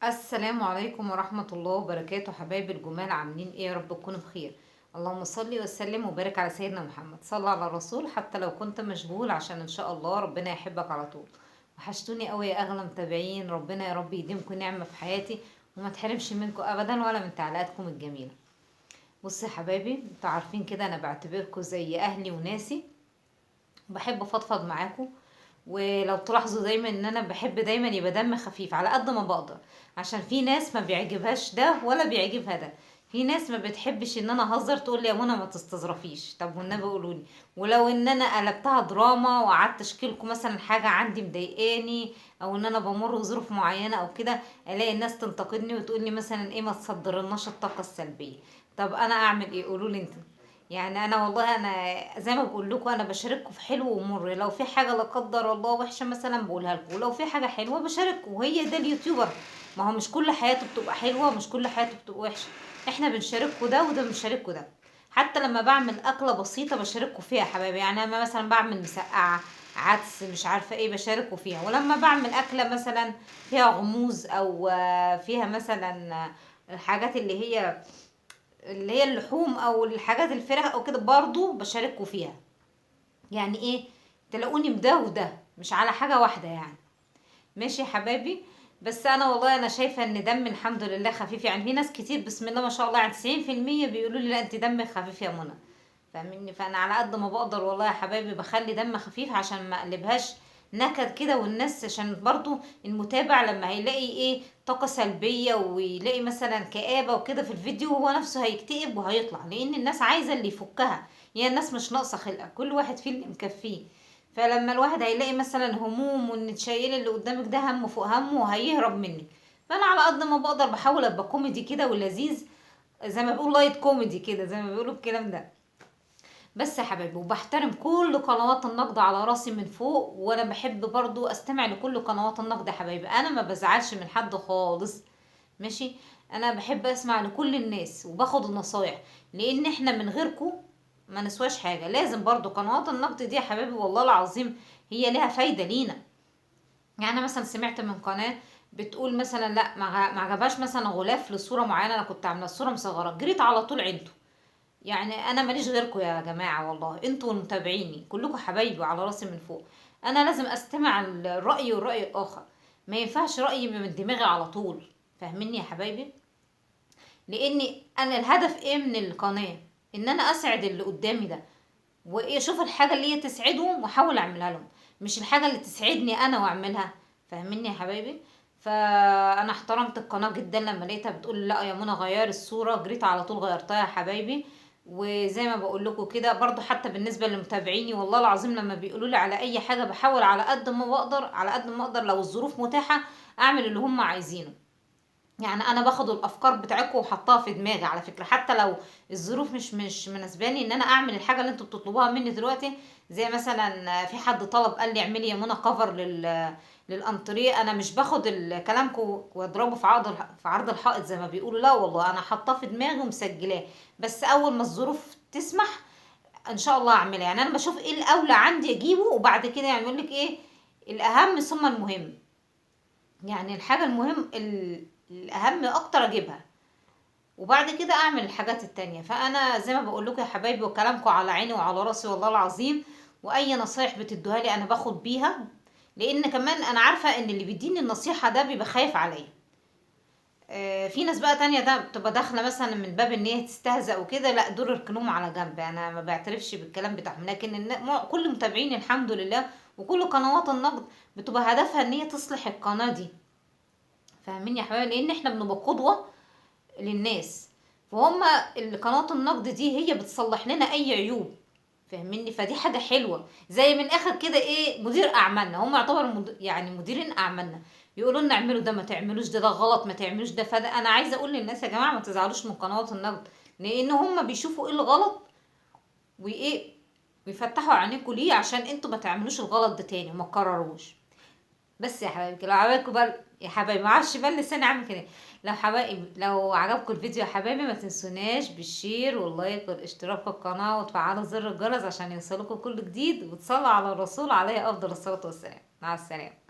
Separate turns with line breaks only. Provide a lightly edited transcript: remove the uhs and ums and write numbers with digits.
السلام عليكم ورحمة الله وبركاته، حبايب الجمال، عاملين ايه؟ يا رب تكونوا بخير. اللهم صل وسلم وبارك على سيدنا محمد. صلى على الرسول حتى لو كنت مشغول، عشان ان شاء الله ربنا يحبك على طول. وحشتوني قوي يا اغلى متابعين، ربنا يا رب يديمكم نعمة في حياتي وما تحرمش منكم ابدا ولا من تعليقاتكم الجميلة. بصوا يا حبايبي، انتوا عارفين كده انا بعتبركم زي اهلي وناسي، وبحب افضفض معاكم. ولو تلاحظوا دايما ان انا بحب دايما يبقى دم خفيف على قد ما بقدر، عشان في ناس ما بيعجبهاش ده ولا بيعجبها ده. في ناس ما بتحبش ان انا اهزر، تقول لي يا منى ما تستظرفيش. طب والنبي قولوا لي، ولو ان انا قلبتها دراما وقعدت اشكي لكم مثلا حاجه عندي مضايقاني، او ان انا بمر بظروف معينه او كده، الاقي الناس تنتقدني وتقول لي مثلا ايه، ما تصدرناش الطاقه السلبيه. طب انا اعمل ايه؟ قولوا لي انتوا. يعني انا والله انا زي ما بقول لكم، انا بشارككم في حلو ومر. لو في حاجه لا قدر الله وحشه مثلا بقولها لكم، ولو في حاجه حلوه بشارككم. وهي ده اليوتيوبر، ما هو مش كل حياته بتبقى حلوه، مش كل حياته بتبقى وحشه. احنا بنشارككم ده وده بنشارككم ده. حتى لما بعمل اكله بسيطه بشارككم فيها يا حبايبي. يعني انا مثلا بعمل مسقعه، عدس، مش عارفه ايه، بشارككم فيها. ولما بعمل اكله مثلا فيها غموز، او فيها مثلا الحاجات اللي هي اللحوم او الحاجات الفراخ او كده، برضو بشارككم فيها. يعني ايه، تلاقوني بده وده، مش على حاجة واحدة يعني. ماشي يا حبايبي. بس انا والله انا شايفة ان دم الحمد لله خفيف. يعني في ناس كتير بسم الله ما شاء الله، يعني 90% بيقولوا لي لا انت دمك خفيف يا منى. فاهميني؟ فانا على قد ما بقدر والله يا حبايبي بخلي دم خفيف، عشان ما اقلبهاش نكد كده. والناس عشان برضو المتابع لما هيلاقي ايه طاقة سلبية، ويلاقي مثلا كآبة وكده في الفيديو، هو نفسه هيكتئب وهيطلع، لان الناس عايزة اللي يفكها. هي الناس مش ناقصة خلقة، كل واحد فيه اللي مكفيه. فلما الواحد هيلاقي مثلا هموم، وان تشيل اللي قدامك ده هم فوق همه، وهيهرب منك. فانا على قد ما بقدر بحاول ابقى كوميدي كده ولذيذ، زي ما بيقول لايت كوميدي كده، زي ما بيقولوا الكلام ده. بس يا حبايبي، وبحترم كل قنوات النقد على راسي من فوق. وانا بحب برضو استمع لكل قنوات النقد يا حبايبي، انا ما بزعلش من حد خالص. ماشي. انا بحب اسمع لكل الناس وباخد النصايح، لان احنا من غيركم ما نسواش حاجة. لازم برضو قنوات النقد دي يا حبايبي والله العظيم هي ليها فايدة لينا. يعني انا مثلا سمعت من قناة بتقول مثلا لا ما عجبهاش مثلا غلاف لصورة معينة، انا كنت عاملة الصورة مصغرة، جريت على طول عينته. يعني انا ماليش غيركم يا جماعه، والله انتوا المتابعيني كلكم حبايبي على راسي من فوق. انا لازم استمع الراي والراي الاخر، ما ينفعش رايي من دماغي على طول. فاهميني يا حبايبي؟ لاني انا الهدف ايه من القناه؟ ان انا اسعد اللي قدامي ده، وايه اشوف الحاجه اللي هي تسعدهم واحاول اعملها لهم، مش الحاجه اللي تسعدني انا واعملها. فاهميني يا حبايبي؟ فانا احترمت القناه جدا لما لقيتها بتقول لا يا منى غيري الصوره، جريت على طول غيرتها يا حبايبي. وزي ما بقول لكم كده برضو، حتى بالنسبه لمتابعيني والله العظيم لما بيقولوا لي على اي حاجه، بحاول على قد ما بقدر، على قد ما اقدر لو الظروف متاحه اعمل اللي هم عايزينه. يعني انا باخد الافكار بتاعتكم وحطها في دماغي على فكره، حتى لو الظروف مش مناسباني ان انا اعمل الحاجه اللي انتوا بتطلبوها مني دلوقتي. زي مثلا في حد طلب قال لي اعملي يا منى كفر للانتريه، انا مش باخد كلامكم واضربه في عرض الحائط زي ما بيقولوا. لا والله انا حاطاه في دماغي ومسجلاه، بس اول ما الظروف تسمح ان شاء الله اعملها. يعني انا بشوف ايه الاولى عندي اجيبه، وبعد كده يعني يقول لك ايه الاهم ثم المهم. يعني الحاجه المهم الاهم اكتر اجيبها، وبعد كده اعمل الحاجات التانية. فانا زي ما بقول لكم يا حبايبي، وكلامكم على عيني وعلى راسي والله العظيم. واي نصايح بتدوها لي انا باخد بيها، لان كمان انا عارفة ان اللي بيديني النصيحة ده بيبقى خايف عليا. في ناس بقى تانية ده بتبقى داخلة مثلا من باب ان هي تستهزأ وكده، لا دول اركنوهم على جنب. انا ما بعترفش بالكلام بتاعهم. لكن كل متابعين الحمد لله، وكل قنوات النقد بتبقى هدفها ان هي تصلح القناة دي. فاهمين يا حبايبي؟ لان احنا بنبقى قدوة للناس، فهم القناة النقد دي هي بتصلح لنا اي عيوب. فاهميني؟ فدي حاجة حلوة، زي من اخر كده ايه مدير اعمالنا، هم يعتبروا يعني مديرين اعمالنا. يقولوا لنا اعملوا ده، ما تعملوش ده، ده غلط، ما تعملوش ده. فده انا عايزه اقول للناس يا جماعه ما تزعلوش من قنوات النقد، لان هم بيشوفوا ايه الغلط وايه، ويفتحوا عينيكوا ليه عشان انتوا ما تعملوش الغلط ده تاني وما تكرروش. بس يا حبايبي لو عجبكم بقى يا حبايبي، ما اعرفش بقى لساني عامل كده. لو عجبكم الفيديو يا حبايبي، ما تنسوناش بالشير واللايك والاشتراك في القناه وتفعلوا زر الجرس عشان يوصلكم كل جديد، وتصلوا على الرسول عليه افضل الصلاه والسلام. مع السلامه.